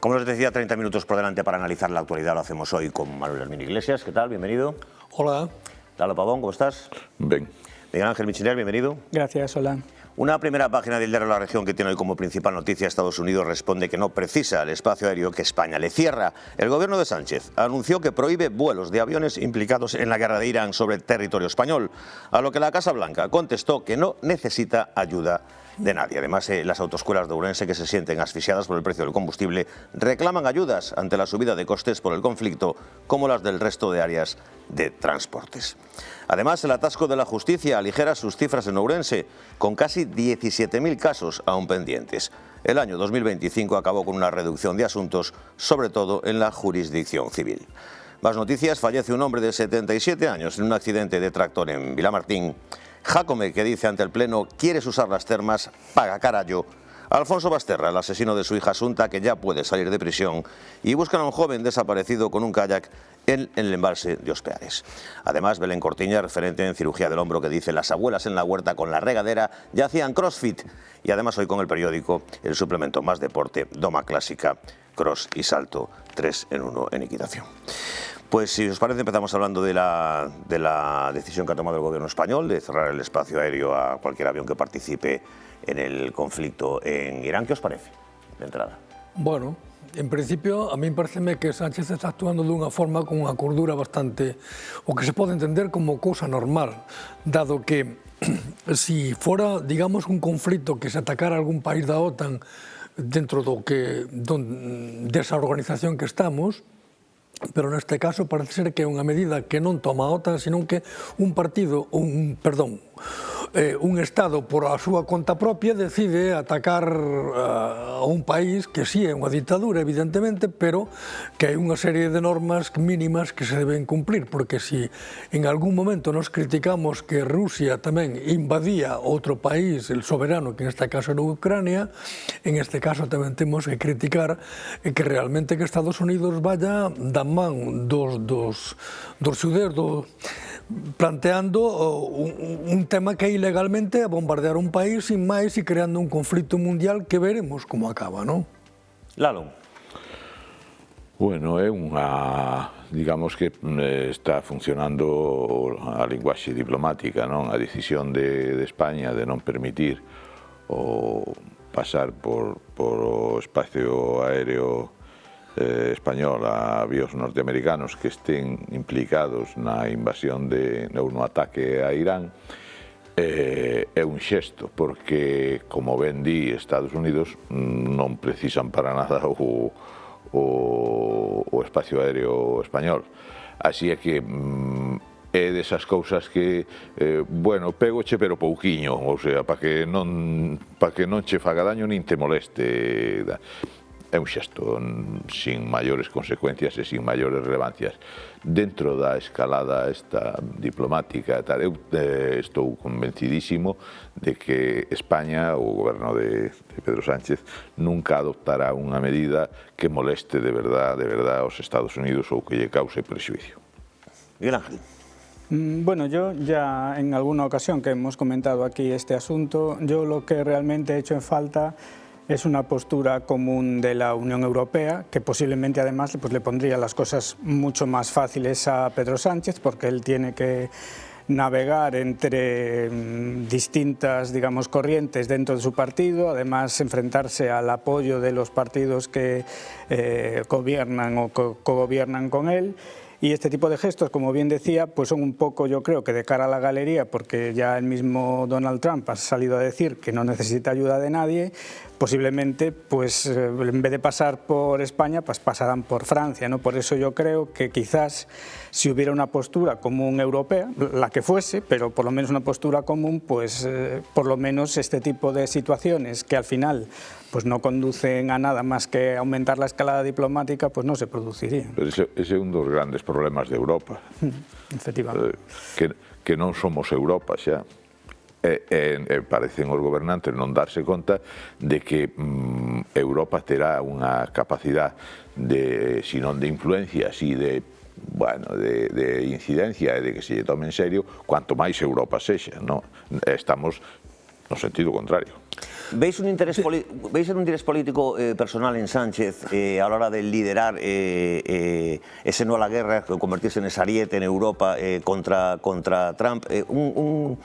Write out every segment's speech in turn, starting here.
Como os decía, 30 minutos por delante para analizar la actualidad. Lo hacemos hoy con Manuel Hermín Iglesias. ¿Qué tal? Bienvenido. Hola. Lalo Pavón, ¿cómo estás? Bien. Miguel Ángel Michiner, bienvenido. Gracias, hola. Una primera página del diario La Región, que tiene hoy como principal noticia: Estados Unidos responde que no precisa el espacio aéreo que España le cierra. El gobierno de Sánchez anunció que prohíbe vuelos de aviones implicados en la guerra de Irán sobre territorio español, a lo que la Casa Blanca contestó que no necesita ayuda de nadie. Además, las autoescuelas de Ourense, que se sienten asfixiadas por el precio del combustible, reclaman ayudas ante la subida de costes por el conflicto, como las del resto de áreas de transportes. Además, el atasco de la justicia aligera sus cifras en Ourense, con casi 17.000 casos aún pendientes. El año 2025 acabó con una reducción de asuntos, sobre todo en la jurisdicción civil. Más noticias: fallece un hombre de 77 años en un accidente de tractor en Vilamartín. Jácome, que dice ante el Pleno: ¿quieres usar las termas? Paga carallo. Alfonso Basterra, el asesino de su hija Asunta, que ya puede salir de prisión, y buscan a un joven desaparecido con un kayak en el embalse de Ospeares. Además, Belén Cortiña, referente en cirugía del hombro, que dice: las abuelas en la huerta con la regadera ya hacían crossfit. Y además, hoy con el periódico, el suplemento Más Deporte, doma clásica, cross y salto, 3 en 1 en equitación. Pues si os parece, empezamos hablando de la decisión que ha tomado el gobierno español de cerrar el espacio aéreo a cualquier avión que participe en el conflicto en Irán. ¿Qué os parece, de entrada? Bueno, en principio, a mí pareceme que Sánchez está actuando dunha forma con unha cordura bastante, o que se pode entender como cousa normal, dado que si fora, digamos, un conflito que se atacara a algún país da OTAN dentro desa organización que estamos, pero neste caso parece ser que é unha medida que non toma a OTAN, senón que un Estado por a súa conta propia decide atacar a un país que sí é unha ditadura, evidentemente, pero que hai unha serie de normas mínimas que se deben cumplir, porque si en algún momento nos criticamos que Rusia tamén invadía outro país, el soberano, que en este caso era Ucrania, en este caso tamén temos que criticar que realmente que Estados Unidos vaya da man dos xudeus, planteando un tema que é ilegalmente a bombardear un país sin máis e creando un conflito mundial que veremos como acaba, non? Lalo. Bueno, é unha, digamos que está funcionando a linguaxe diplomática, non? A decisión de España de non permitir o pasar por o espacio aéreo español a avións norteamericanos que estén implicados na invasión ou no ataque a Irán é un xesto, porque, como ben di, Estados Unidos non precisan para nada o espacio aéreo español. Así é que é desas cousas que, bueno, pégoche pero pouquiño, ou sea, para que non che faga daño nin te moleste. É un xesto sin maiores consecuencias e sin maiores relevancias. Dentro da escalada esta diplomática, eu estou convencidísimo de que España, o goberno de Pedro Sánchez, nunca adoptará unha medida que moleste de verdad aos Estados Unidos ou que lle cause prexuicio. Miguel Ángel. Bueno, yo ya en alguna ocasión que hemos comentado aquí este asunto, yo lo que realmente he hecho en falta es una postura común de la Unión Europea, que posiblemente además pues, le pondría las cosas mucho más fáciles a Pedro Sánchez, porque él tiene que navegar entre distintas, digamos, corrientes dentro de su partido, además enfrentarse al apoyo de los partidos que gobiernan o cogobiernan con él. Y este tipo de gestos, como bien decía, pues son un poco, yo creo, que de cara a la galería, porque ya el mismo Donald Trump ha salido a decir que no necesita ayuda de nadie. Posiblemente, pues en vez de pasar por España, pues pasarán por Francia, ¿no? Por eso yo creo que quizás si hubiera una postura común europea, la que fuese, pero por lo menos una postura común, pues por lo menos este tipo de situaciones que al final pues no conducen a nada más que aumentar la escalada diplomática, pues no se producirían. Pero ese é un dos grandes problemas de Europa. Efectivamente. Que non somos Europa xa. Parecen os gobernantes non darse conta de que Europa terá unha capacidade de, si non de influencia, si de incidencia e de que se lle tome en serio, cuanto máis Europa sexa, non? Estamos no sentido contrario. ¿Veis un interés político personal en Sánchez a la hora de liderar ese no a la guerra, convertirse en ese ariete en Europa contra Trump? Un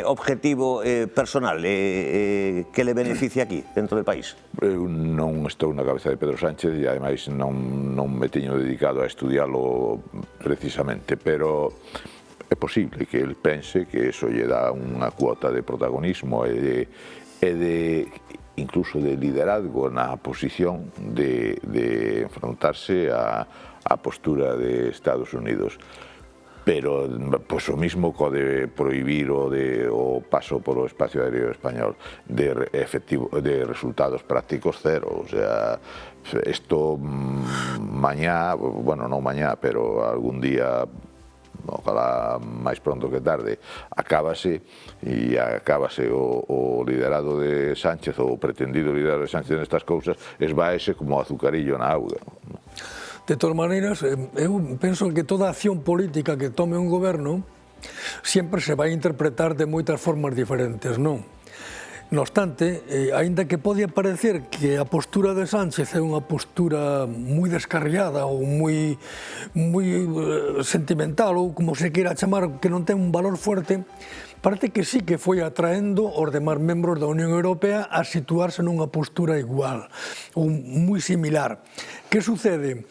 objetivo personal que le beneficia aquí, dentro del país? Eu non estou na cabeza de Pedro Sánchez e ademais non me teño dedicado a estudialo precisamente, pero é posible que el pense que eso lle dá unha cuota de protagonismo e de incluso de liderazgo na posición de enfrontarse á postura de Estados Unidos. Pero pois o mismo co de prohibir o paso polo espacio aéreo español de resultados prácticos cero, o sea, isto mañá, bueno, non mañá, pero algún día, ojalá máis pronto que tarde, acábase o liderado de Sánchez, o pretendido liderado de Sánchez nestas cousas, esvaese como azucarillo na auga. De todas maneiras, eu penso que toda acción política que tome un goberno sempre se vai interpretar de moitas formas diferentes, non? No obstante, aínda que pode parecer que a postura de Sánchez é unha postura moi descarriada ou moi sentimental ou como se queira chamar, que non ten un valor fuerte, parece que sí que foi atraendo os demais membros da Unión Europea a situarse nunha postura igual ou moi similar. Que sucede?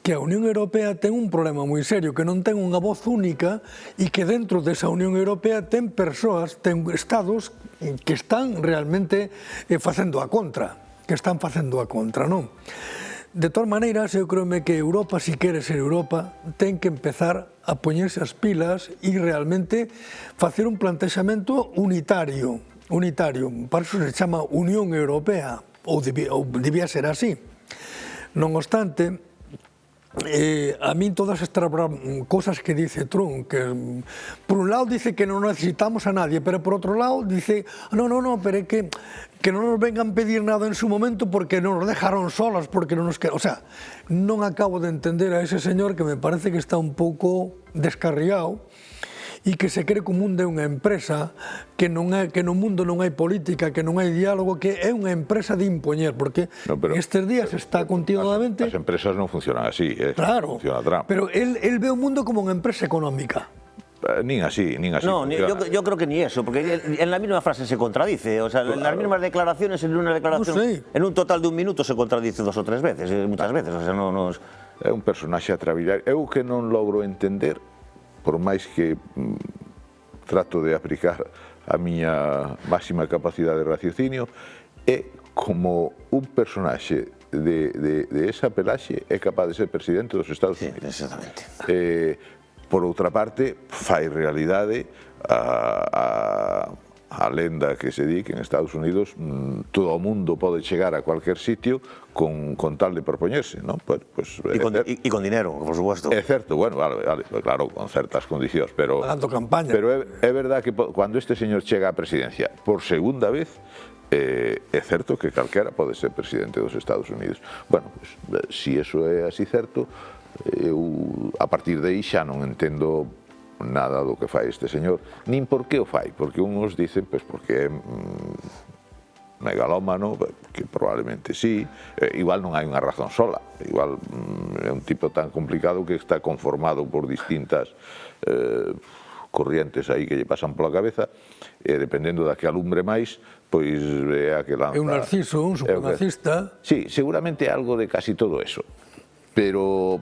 Que a Unión Europea ten un problema moi serio, que non ten unha voz única e que dentro desa Unión Europea ten persoas, ten estados que están realmente facendo a contra, non? De todas maneiras, eu creo que Europa, se quere ser Europa, ten que empezar a poñerse as pilas e realmente facer un plantexamento unitario. Para iso se chama Unión Europea, ou debía ser así. Non obstante, a min todas estas cosas que dice Trump, que por un lado dice que non necesitamos a nadie, pero por outro lado dice, no, pero é que non nos vengan pedir nada en su momento porque non nos dejaron solos, porque non nos quedan. O sea, non acabo de entender a ese señor que me parece que está un pouco descarriado e que se cree como de unha empresa que no mundo non hai política, que non hai diálogo, que é unha empresa de impoñer, porque estes días está continuadamente... As empresas non funcionan así, claro, funciona Trump. Pero él ve o mundo como unha empresa económica. Nin así. No, yo creo que ni eso, porque en la misma frase se contradice, o sea, en las mismas declaraciones, en una declaración, en un total de un minuto se contradice 2 o 3 veces, muchas veces, o sea, no... É un personaxe atrabiliar. Eu que non logro entender, por máis que trato de aplicar a miña máxima capacidade de raciocinio, é como un personaxe de esa pelaxe é capaz de ser presidente dos Estados Unidos. Sí, exactamente. Por outra parte, fai realidade a lenda que se di que en Estados Unidos todo o mundo pode chegar a cualquier sitio con tal de propoñerse, non? E con dinero, por supuesto. É certo, bueno, vale, claro, con certas condicións, pero... Pagando campaña. Pero é verdad que cando este señor chega á presidencia por segunda vez, é certo que calquera pode ser presidente dos Estados Unidos. Bueno, pues, si eso é así certo, eu a partir de aí xa non entendo nada do que fai este señor, nin por que o fai, porque uns dicen, pues, porque é megalómano, que probablemente sí, igual non hai unha razón sola, igual é un tipo tan complicado que está conformado por distintas corrientes aí que lle pasan pola cabeza, e dependendo da que alumbre máis, pois é a que lanza... É un narciso, un supremacista... Sí, seguramente algo de casi todo eso, pero...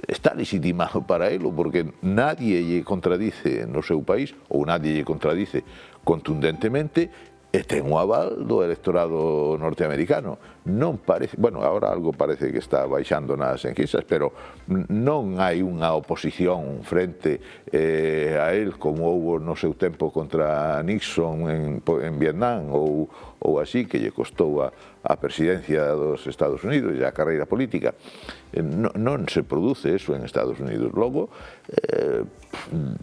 está legitimado para elo, porque nadie lle contradice no seu país, ou nadie lle contradice contundentemente, e ten o aval do electorado norteamericano. Non parece, bueno, agora algo parece que está baixando nas enquisas, pero non hai unha oposición frente a él como houve no seu tempo contra Nixon en Vietnam ou así, que lle costou a presidencia dos Estados Unidos e a carreira política. Non se produce eso en Estados Unidos. Logo,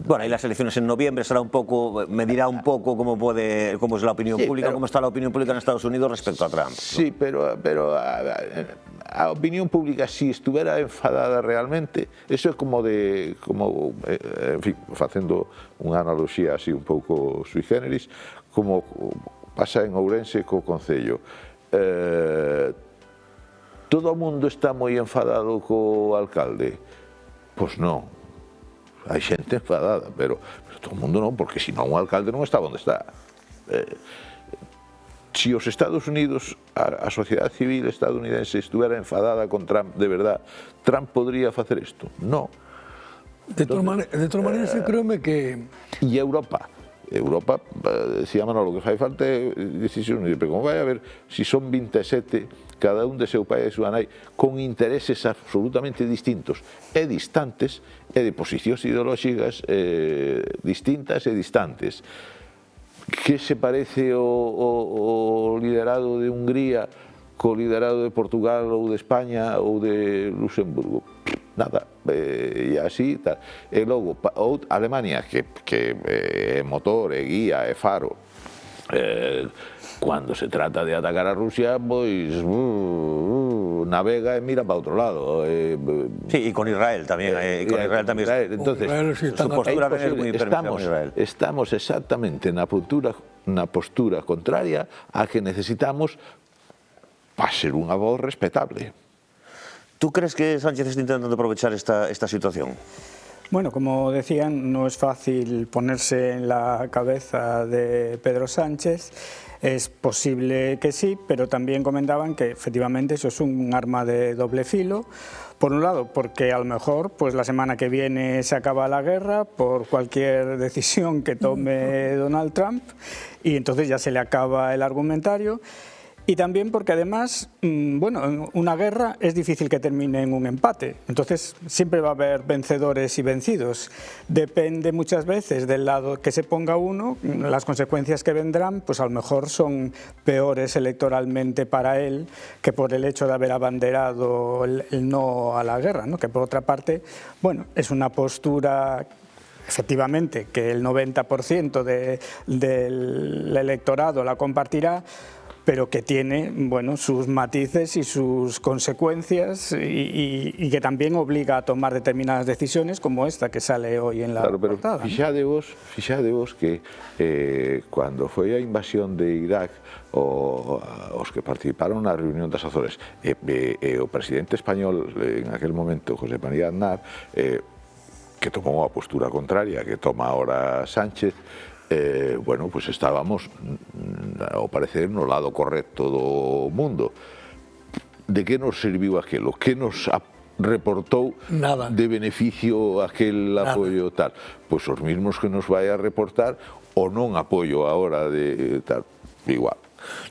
bueno, y las elecciones en noviembre será un poco, medirá un poco cómo es la opinión pública, cómo está la opinión pública en Estados Unidos respecto a Trump. Sí, pero a opinión pública, si estuviera enfadada realmente, eso é como en fin, facendo unha analogía así un pouco sui generis, como pasa en Ourense co Concello. Todo o mundo está moi enfadado co alcalde? Pois non. Hai xente enfadada, pero todo o mundo non, porque senón o alcalde non está onde está. Si os Estados Unidos, a sociedade civil estadounidense estuvera enfadada con Trump, de verdad, Trump podría facer isto? Non. De todas maneras, créeme que... E Europa, decía Manolo, que fai falta decisión, pero como vai a ver, si son 27, cada un de seu pai e súa nai, con intereses absolutamente distintos e distantes, e de posicións ideolóxicas distintas e distantes. Que se parece o liderado de Hungría co liderado de Portugal ou de España ou de Luxemburgo? Nada, e así tal. E logo, Alemania, que é motor, é guía, é faro, cando se trata de atacar a Rusia, pois navega e mira para outro lado. Sí, y con Israel también. Con Israel también. Entonces, su postura es muy permisiva con Israel. Estamos exactamente na postura contraria a que necesitamos para ser unha voz respetable. ¿Tú crees que Sánchez está intentando aprovechar esta situación? Bueno, como decían, no es fácil ponerse en la cabeza de Pedro Sánchez. Es posible que sí, pero también comentaban que efectivamente eso es un arma de doble filo. Por un lado, porque a lo mejor pues la semana que viene se acaba la guerra por cualquier decisión que tome Donald Trump y entonces ya se le acaba el argumentario. Y también porque además, bueno, en una guerra es difícil que termine en un empate, entonces siempre va a haber vencedores y vencidos. Depende muchas veces del lado que se ponga uno, las consecuencias que vendrán, pues a lo mejor son peores electoralmente para él que por el hecho de haber abanderado el no a la guerra, ¿no? Que por otra parte, bueno, es una postura... Efectivamente, que el 90% del electorado la compartirá, pero que tiene, bueno, sus matices y sus consecuencias y que también obliga a tomar determinadas decisiones como esta que sale hoy en la portada. Claro, pero fixadevos que cando foi a invasión de Irak, os que participaron na reunión das Azores e o presidente español en aquel momento, José María Aznar, que tomou a postura contraria que toma ahora Sánchez, bueno, pues estábamos, ao parecer, no lado correcto do mundo. De que nos serviu aquilo? Que nos reportou nada de beneficio aquel apoio tal? Pois os mismos que nos vai a reportar o non apoio agora de tal, igual.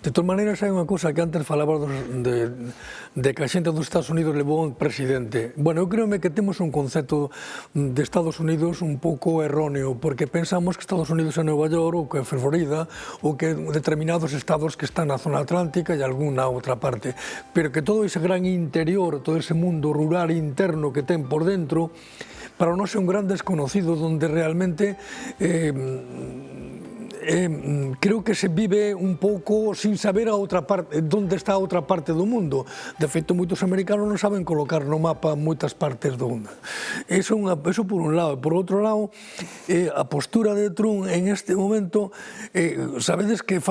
De todas maneiras, hai unha cousa que antes falaba de que a xente dos Estados Unidos levou un presidente. Bueno, eu creo que temos un concepto de Estados Unidos un pouco erróneo, porque pensamos que Estados Unidos é Nova York, ou que é Florida, ou que determinados estados que están na zona atlántica e algunha outra parte. Pero que todo ese gran interior, todo ese mundo rural interno que ten por dentro, para nós é un gran desconocido, donde realmente... creo que se vive un pouco sin saber a outra parte, onde está a outra parte do mundo. De feito, moitos americanos non saben colocar no mapa moitas partes do mundo. Eso por un lado. Por outro lado, a postura de Trump en este momento, sabedes que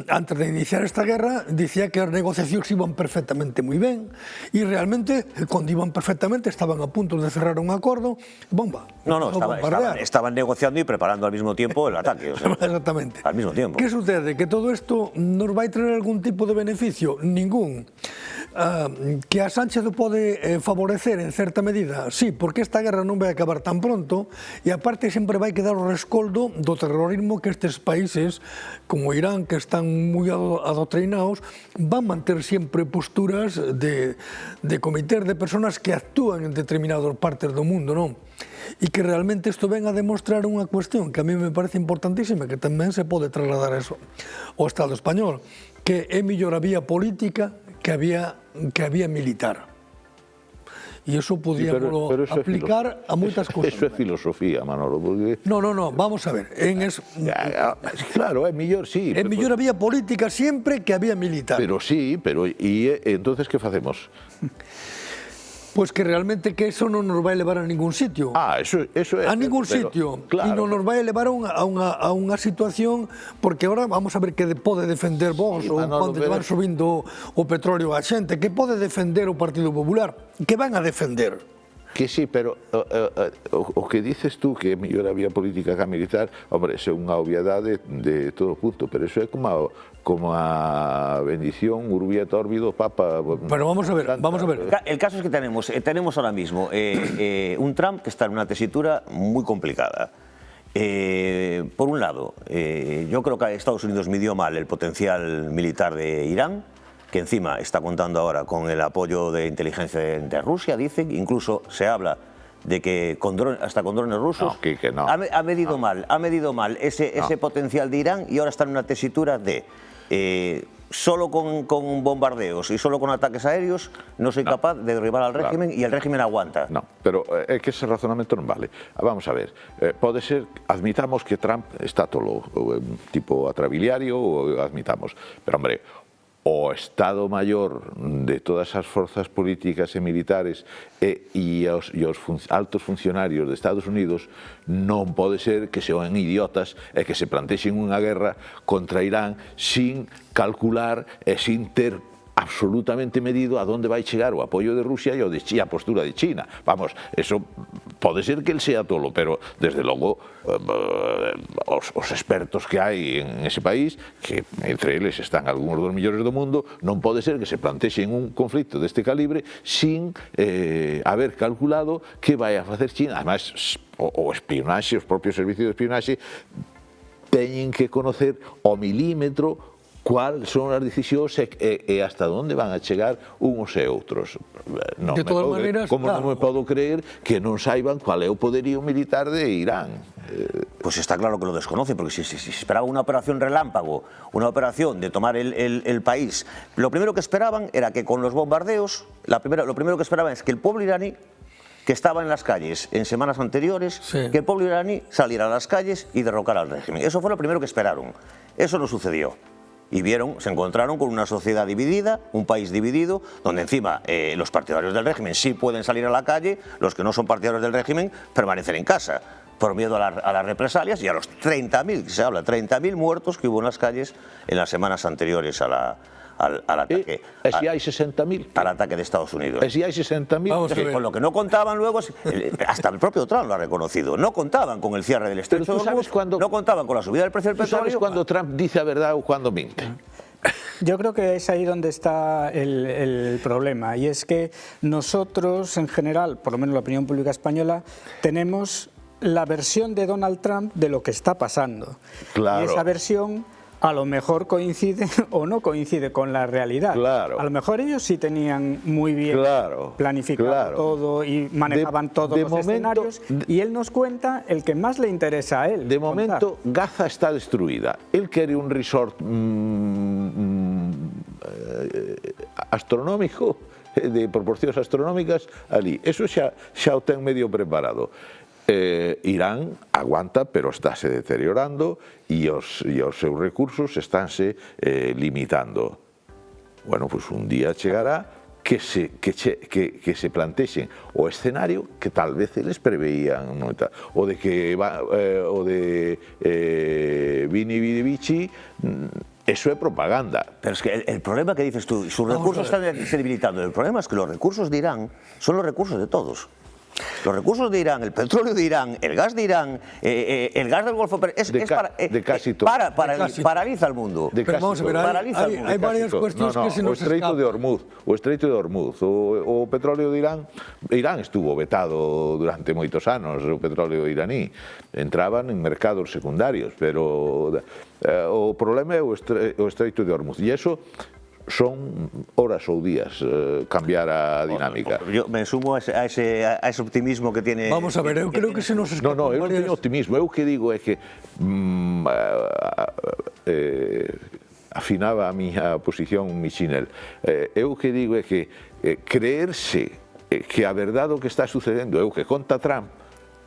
antes de iniciar esta guerra, dicía que as negociacións iban perfectamente moi ben, e realmente, cando iban perfectamente, estaban a punto de cerrar un acordo, bomba. No, estaban negociando y preparando al mismo tiempo el ataque. O sea, exactamente. Al mismo tiempo. ¿Qué sucede? ¿Que todo esto nos vai traer algún tipo de beneficio? Ningún. Que a Sánchez o pode favorecer en certa medida? Sí, porque esta guerra non vai acabar tan pronto e aparte sempre vai quedar o rescoldo do terrorismo que estes países como Irán, que están moi adoctrinados, van manter sempre posturas de comités de personas que actúan en determinadas partes do mundo, non? E que realmente isto ven a demostrar unha cuestión que a mí me parece importantísima, que tamén se pode trasladar eso ao Estado español, que é mellor a vía política que a vía militar. E iso podíamos aplicar a moitas cousas. Eso é filosofía, Manolo, porque... No, vamos a ver. Claro, é mellor, sí. É mellor a vía política sempre que a vía militar. Pero sí, pero... E entonces que facemos? Pois que realmente que eso non nos vai levar a ningún sitio. Eso é. A ningún sitio. Claro, E non nos vai levar a unha situación, porque ahora vamos a ver que pode defender vos, ou cando van subindo o petróleo a xente, que pode defender o Partido Popular, que van a defender. Que sí, pero o que dices tú que é mellor a vía política que a militar, hombre, é unha obviedade de todo punto, pero eso é como a bendición urbi et orbi do Papa. Pero vamos a ver. El caso es que tenemos ahora mismo un Trump que está en una tesitura muy complicada. Por un lado, yo creo que Estados Unidos midió mal el potencial militar de Irán, que encima está contando ahora con el apoyo de inteligencia de Rusia, dicen, incluso se habla de que hasta con drones rusos. No. Ha medido mal ese potencial de Irán, y ahora está en una tesitura de solo con bombardeos y solo con ataques aéreos no soy capaz de derribar al régimen, y el régimen aguanta. No, pero é que ese razonamento non vale. Vamos a ver, pode ser, admitamos que Trump está tolo, tipo atrabiliario, ou admitamos, pero hombre, o Estado Maior de todas as forzas políticas e militares e os altos funcionarios de Estados Unidos non pode ser que sean idiotas e que se plantexen unha guerra contra Irán sin calcular e sin ter absolutamente medido a dónde vai chegar o apoio de Rusia e a postura de China. Vamos, eso pode ser que el sea tolo, pero desde logo os expertos que hai en ese país, que entre eles están algúns dos millores do mundo, non pode ser que se plantexen un conflito deste calibre sin haber calculado que vai a facer China. Además, o espionaxe, os propios servicios de espionaxe teñen que conocer ao milímetro cuáles son as decisións e hasta onde van a chegar uns e outros. De todas maneras, como non me podo creer que non saiban cuál é o poderío militar de Irán. Pues está claro que lo desconoce, porque si esperaba una operación relámpago, una operación de tomar el país, lo primero que esperaban era que con los bombardeos, lo primero que esperaban es que el pueblo iraní, que estaba en las calles en semanas anteriores, que el pueblo iraní saliera a las calles y derrocara al régimen. Eso fue lo primero que esperaron. Eso no sucedió. Y se encontraron con una sociedad dividida, un país dividido, donde encima los partidarios del régimen sí pueden salir a la calle, los que no son partidarios del régimen permanecen en casa, por miedo a las represalias y a los 30.000, que se habla, 30.000 muertos que hubo en las calles en las semanas anteriores al ataque. Si hai 60.000. Al ataque de Estados Unidos. Si hai 60.000. Con lo que no contaban luego, hasta el propio Trump lo ha reconocido, no contaban con el cierre del estrecho de Hormuz, no contaban con la subida del precio del petróleo. ¿Tú sabes cuando Trump dice la verdad o cuando miente? Yo creo que es ahí donde está el problema, y es que nosotros en general, por lo menos la opinión pública española, tenemos la versión de Donald Trump de lo que está pasando. Claro. Y esa versión a lo mejor coincide o no coincide con la realidad. Claro. A lo mejor ellos sí tenían muy bien planificado todo y manejaban todos los escenarios, y él nos cuenta el que más le interesa a él. De momento, Gaza está destruida. Él quiere un resort astronómico, de proporcións astronómicas, ali. Eso xa o ten medio preparado. Irán aguanta, pero estáse deteriorando e os seus recursos estánse limitando. Bueno, pues un día chegará que se plantexen o escenario que tal vez eles preveían, o de que Vini Vidi Vici. Eso es propaganda. Pero es que el problema que dices tú, sus recursos están se debilitando. El problema es que los recursos de Irán son los recursos de todos. Los recursos de Irán, el petróleo de Irán, el gas de Irán, el gas del Golfo, paraliza el mundo. Pero vamos a ver, hay varias cuestiones que se nos escapan. O Estreito de Hormuz, o petróleo de Irán estuvo vetado durante moitos anos, o petróleo iraní. Entraban en mercados secundarios, pero o problema é o Estreito de Hormuz. E eso son horas ou días cambiar a dinámica. Yo me sumo a ese optimismo que tiene... Vamos a ver, eu creo que se nos escapan No, eu non teño optimismo. Eu que digo é que afinaba a miña posición Michinel. Eu que digo é que creerse que a verdade o que está sucedendo é o que conta Trump,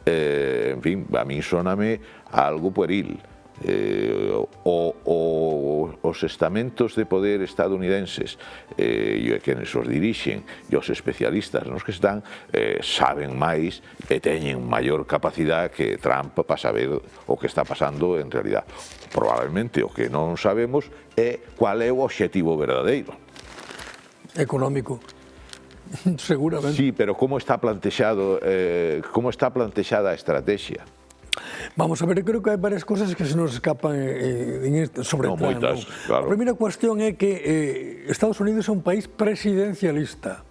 en fin, a mí sóname algo pueril. os estamentos de poder estadounidenses e quenes os dirixen e os especialistas nos que están saben máis e teñen maior capacidade que Trump para saber o que está pasando en realidad. Probablemente o que non sabemos é cual é o obxectivo verdadeiro. Económico. Seguramente. Sí, pero como está plantexada a estrategia? Vamos a ver, creo que hai varias cosas que se nos escapan sobre Trump. Moitas, claro. A primeira cuestión é que Estados Unidos é un país presidencialista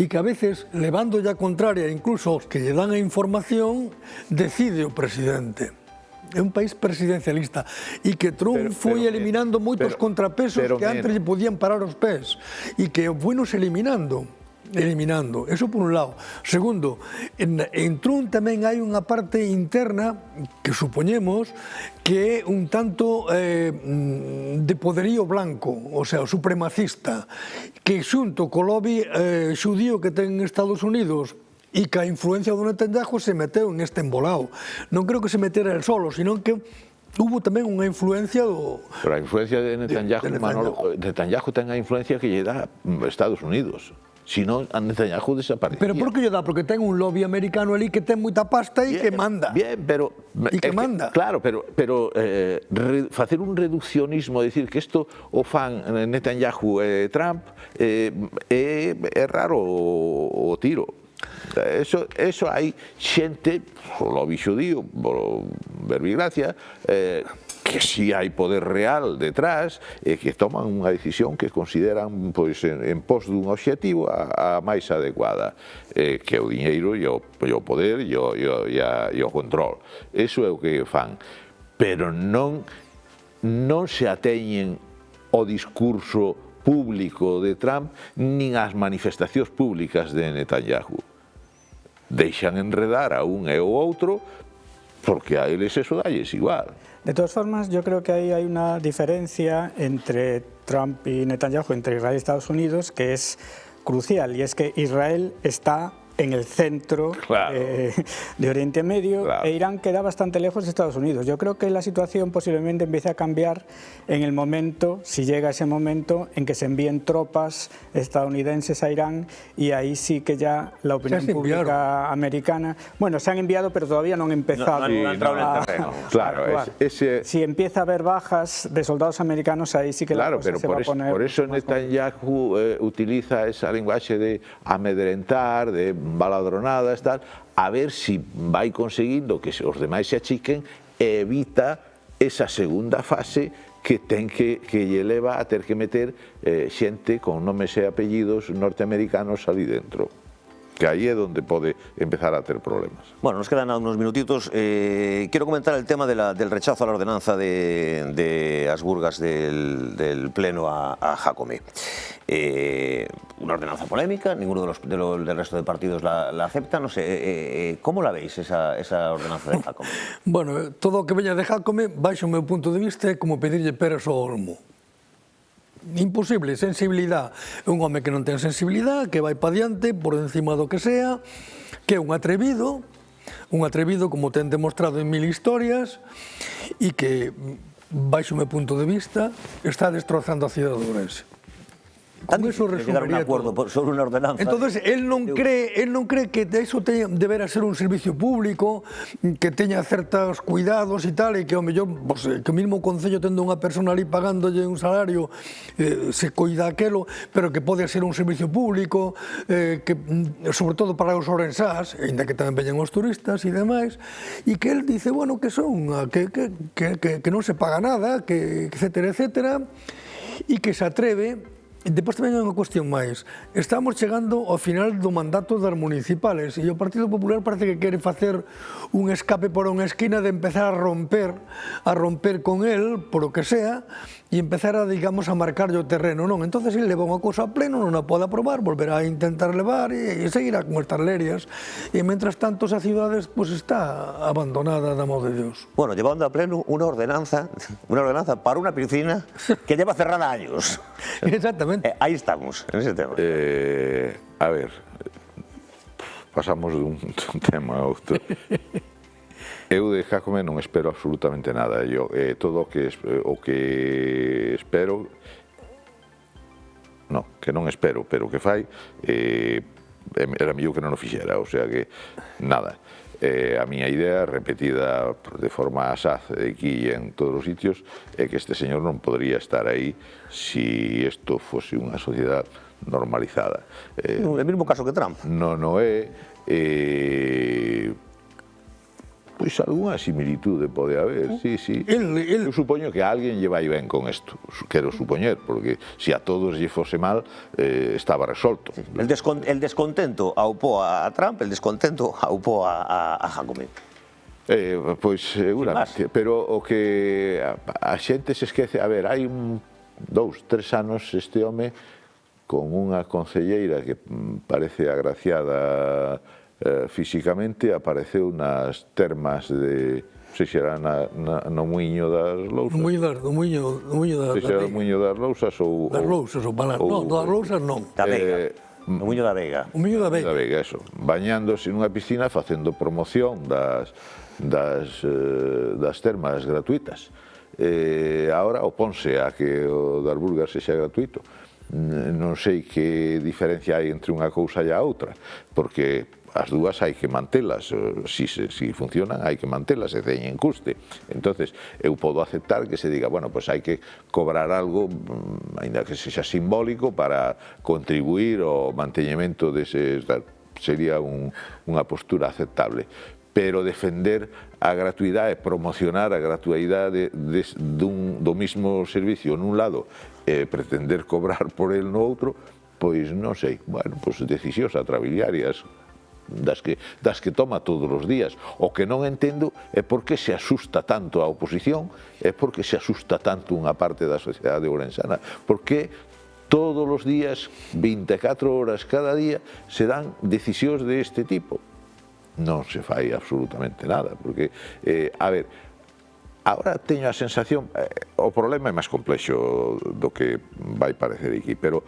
e que a veces, levando ya contraria incluso aos que lle dan a información, decide o presidente. É un país presidencialista e que Trump foi eliminando moitos contrapesos que antes lle podían parar os pés e que fuimos eliminando. Eso por un lado. Segundo, en Trump tamén hai unha parte interna que supoñemos que é un tanto de poderío blanco, o sea, supremacista, que xunto co lobby xudío que ten Estados Unidos e que a influencia do Netanyahu se meteu en este embolado. Non creo que se metera el solo, sino que hubo tamén unha influencia do... Pero a influencia de Netanyahu, Netanyahu ten a influencia que lle dá Estados Unidos. Si non, a Netanyahu desaparecía. Pero por que lle dá? Porque ten un lobby americano ali que ten moita pasta e que manda. Bien, pero... E que manda. Claro, pero facer un reduccionismo, decir que isto o fan Netanyahu e Trump, é raro o tiro. Eso hai xente, o lobby xudío, por verbigracia, que si hai poder real detrás e que toman unha decisión que consideran en pos dun obxectivo a máis adecuada, que o diñeiro e o poder e o control. Eso é o que fan. Pero non se ateñen ao discurso público de Trump nin ás manifestacións públicas de Netanyahu. Deixan enredar a un e o outro porque a eles eso dalles igual. De todas formas, yo creo que ahí hay una diferencia entre Trump y Netanyahu, entre Israel y Estados Unidos, que es crucial, y es que Israel está en el centro de Oriente Medio, e Irán queda bastante lejos de Estados Unidos. Yo creo que la situación posiblemente empiece a cambiar en el momento, si llega ese momento, en que se envíen tropas estadounidenses a Irán, y ahí sí que ya la opinión pública americana... Bueno, se han enviado, pero todavía no han empezado a terreno. Claro, si empieza a haber bajas de soldados americanos, ahí sí que la cosa se va a poner... Por eso Netanyahu utiliza esa lenguaxe de amedrentar, de baladronadas, tal, a ver si vai conseguindo que os demais se achiquen e evita esa segunda fase que ten que lle leva a ter que meter xente con nomes e apellidos norteamericanos ali dentro. Que aí é onde pode empezar a ter problemas. Bueno, nos quedan unos minutitos. Quiero comentar el tema del rechazo a la ordenanza de Asburgas del Pleno a Jacome. Una ordenanza polémica, ninguno del resto de partidos la acepta. No sé, ¿cómo la veis esa ordenanza de Jacome? Bueno, todo o que veña de Jacome, baixo o meu punto de vista, é como pedirlle peras ao olmo. Imposible, sensibilidade. É un home que non ten sensibilidade, que vai pa diante por encima do que sea, que é un atrevido como ten demostrado en mil historias, e que, baixo o meu punto de vista, está destrozando a cidade de Ourense. Con eso resumiría todo. Sobre una ordenanza. Entonces, él non cree que eso deberá ser un servicio público, que teña certos cuidados e tal, e que ao mellor, que o mismo concello tendo unha persona ali pagándolle un salario, se coida aquelo, pero que pode ser un servicio público, que sobre todo para os orensás, ainda que tamén veñan os turistas e demais, e que él dice, bueno, que non se paga nada, que etcétera, etcétera, e que se atreve. Depois tamén hai unha cuestión máis. Estamos chegando ao final do mandato das municipales e o Partido Popular parece que quere facer un escape por unha esquina de empezar a romper con él, por o que sea, e empezar a, digamos, a marcarlle o terreno, non? Entonces ele leva unha cousa a pleno, non a pode aprobar, volverá a intentar levar e seguirá con estas lerias. E, mentras tanto, esa cidade pues, está abandonada da mão de Dios. Bueno, llevando a pleno una ordenanza para una piscina que lleva cerrada años. Exactamente. Ahí estamos, en ese tema. A ver, pasamos de un tema a outro. Eu de Jácome non espero absolutamente nada. Todo o que espero, que non espero, pero que fai, era mellor que non o fixera, o sea que nada. A miña idea, repetida de forma asaz aquí en todos os sitios, é que este señor non podría estar aí si isto fose unha sociedade normalizada. El mismo caso que Trump. Non é... Pois algunha similitude pode haber, sí. Eu supoño que a alguén lle vai ben con isto, quero supoñer, porque se a todos lle fose mal, estaba resolto. El descontento aupó a Trump, el descontento aupó a Jácome. Pois seguramente, pero o que a xente se esquece, a ver, hai 2, 3 anos este home con unha concelleira que parece agraciada físicamente, apareceu nas termas de, non sei se era no Muiño das Lousas. No Muiño das Lousas ou... Das Lousas, ou Balán. Non, das Lousas non. Da Vega. No Muiño da Vega. O Muiño da Vega. Da Vega, eso. Bañándose nunha piscina facendo promoción das termas gratuitas. Agora oponse a que o das Burgas sexa gratuito. Non sei que diferencia hai entre unha cousa e a outra, porque as dúas hai que mantelas, si funcionan hai que mantelas e teñen custe. Entonces, eu podo aceptar que se diga, bueno, pois hai que cobrar algo, aínda que sexa simbólico, para contribuir ao manteñemento deses, sería unha postura aceptable. Pero defender a gratuidade, promocionar a gratuidade do mismo servicio nun lado e pretender cobrar por el no outro, pois non sei, bueno, pois decisións atrabiliarias das que toma todos os días. O que non entendo é por que se asusta tanto a oposición, é por que se asusta tanto unha parte da sociedade ourensana, porque todos os días, 24 horas cada día, se dan decisións deste tipo. Non se fai absolutamente nada, porque, a ver, agora teño a sensación, o problema é máis complexo do que vai parecer aquí, pero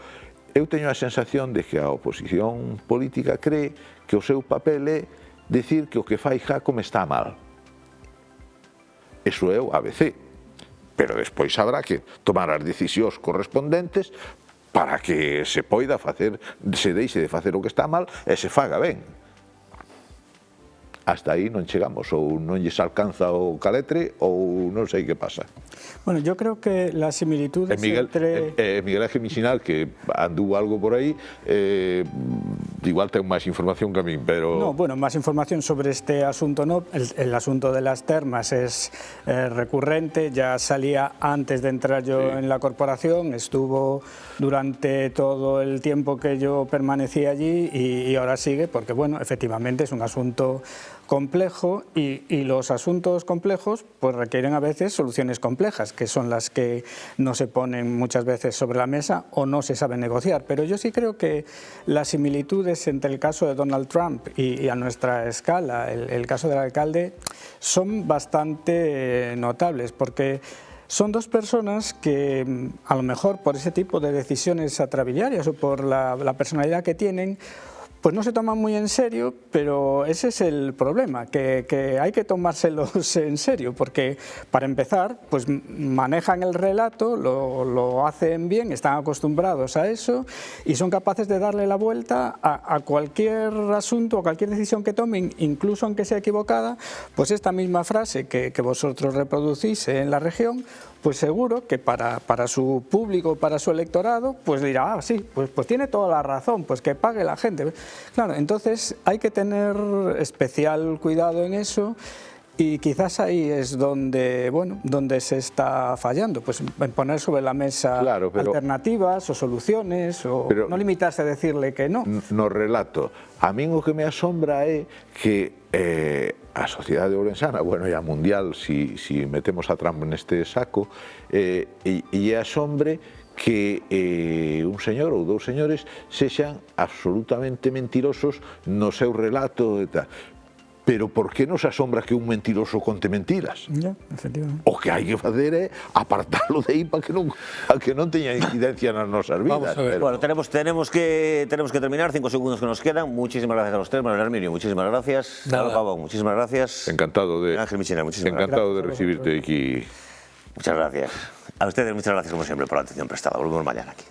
eu teño a sensación de que a oposición política cree que o seu papel é dicir que o que fai Jácome está mal. Eso é o ABC. Pero despois habrá que tomar as decisións correspondentes para que se poida facer, se deixe de facer o que está mal e se faga ben. Hasta aí non chegamos, ou non lles alcanza o caletre, ou non sei que pasa. Bueno, yo creo que las similitudes entre... Miguel Ángel Michinal, que anduvo algo por aí, igual ten máis información que a min, pero... No, bueno, más información sobre este asunto no. El asunto de las termas es recurrente, ya salía antes de entrar yo en la corporación, estuvo durante todo el tiempo que yo permanecí allí y ahora sigue, porque bueno, efectivamente es un asunto complejo y los asuntos complejos pues requieren a veces soluciones complejas, que son las que no se ponen muchas veces sobre la mesa o no se saben negociar. Pero yo sí creo que las similitudes entre el caso de Donald Trump y a nuestra escala, el caso del alcalde, son bastante notables, porque son dos personas que a lo mejor por ese tipo de decisiones atrabiliarias o por la personalidad que tienen, pues no se toman muy en serio, pero ese es el problema, que hay que tomárselos en serio, porque para empezar, pues manejan el relato, lo hacen bien, están acostumbrados a eso y son capaces de darle la vuelta a cualquier asunto, a cualquier decisión que tomen, incluso aunque sea equivocada, pues esta misma frase que vosotros reproducís en la región, pues seguro que para su público, para su electorado, pues dirá, sí, pues tiene toda la razón, pues que pague la gente. Claro, entonces hay que tener especial cuidado en eso y quizás ahí es donde, bueno, donde se está fallando, pues en poner sobre la mesa alternativas o soluciones, o no limitarse a decirle que no. No relato, a min o que me asombra é que a sociedade ourensana, bueno, e a mundial, si metemos a Trump neste saco, e asombre que un señor ou dous señores sexan absolutamente mentirosos no seu relato e tal. pero por que nos asombra que un mentiroso conte mentiras? Ya, efectivamente. O que hai que facer é apartalo de aí para que non teña incidencia nas nosas vidas. Vamos a ver. Bueno, tenemos que terminar, 5 segundos que nos quedan. Muchísimas gracias a los tres. Manuel Herminio, muchísimas gracias. Nada. Pablo, muchísimas gracias. Encantado de Ángel Michena, muchísimas gracias. encantado de recibirte aquí. Muchas gracias. A ustedes muchas gracias como siempre por la atención prestada. Volvemos mañana aquí.